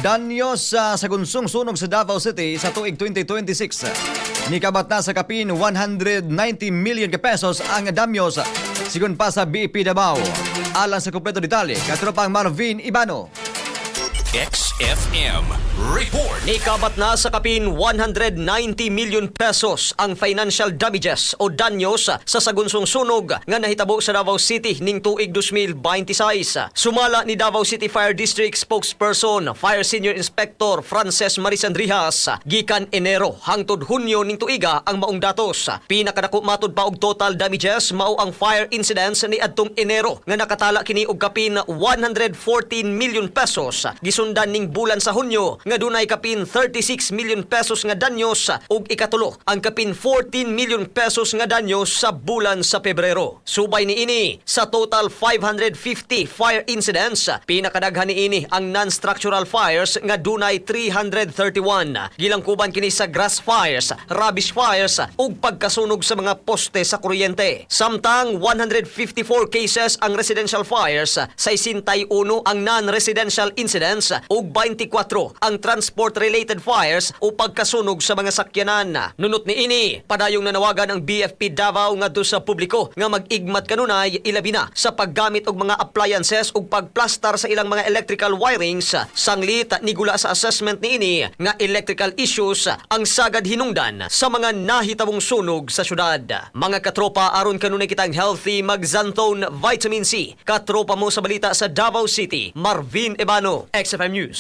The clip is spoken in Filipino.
Danyo sa sagunsong sunog sa Davao City sa tuig 2026. Nikabat na sa kapin 190 million pesos ang damyos sigon pa sa BEP Davao. Alang sa kumpleto detalye, katropang Marvin Ibano. XFM Report. Nikabat na sa kapin 190 million pesos ang financial damages o danyos sa sagunsong sunog nga nahitabo sa Davao City ning tuig 2026. Sumala ni Davao City Fire District spokesperson Fire Senior Inspector Frances Marisandrihas, gikan Enero hangtod Hunyo ning tuiga ang maong datos. Pinakadako matud pa og total damages mao ang fire incidents ni adtong Enero nga nakatala kini og kapin 114 million pesos. Gisundan ning bulan sa Hunyo nga dunay kapin 36 million pesos nga danyos ug ikatulo ang kapin 14 million pesos nga danyos sa bulan sa Pebrero. Subay ni ini sa total 550 fire incidents, pinakadaghan ni ini ang non-structural fires nga dunay 331. Gilangkuban kini sa grass fires, rubbish fires ug pagkasunog sa mga poste sa kuryente. Samtang 154 cases ang residential fires, 61 ang non-residential incidents ug 24 ang transport-related fires o pagkasunog sa mga sakyanan. Nunot ni ini, padayong nanawagan ang BFP Davao ngadto sa publiko nga mag-igmat kanunay ilabi na sa paggamit og mga appliances ug pagplastar sa ilang mga electrical wirings. Sanglit nigula sa assessment ni ini nga electrical issues ang sagad hinungdan sa mga nahitabong sunog sa syudad. Mga katropa, aron kanunay kitang healthy mag-Xanthone Vitamin C. Katropa mo sa balita sa Davao City, Marvin Ibano, XFM News.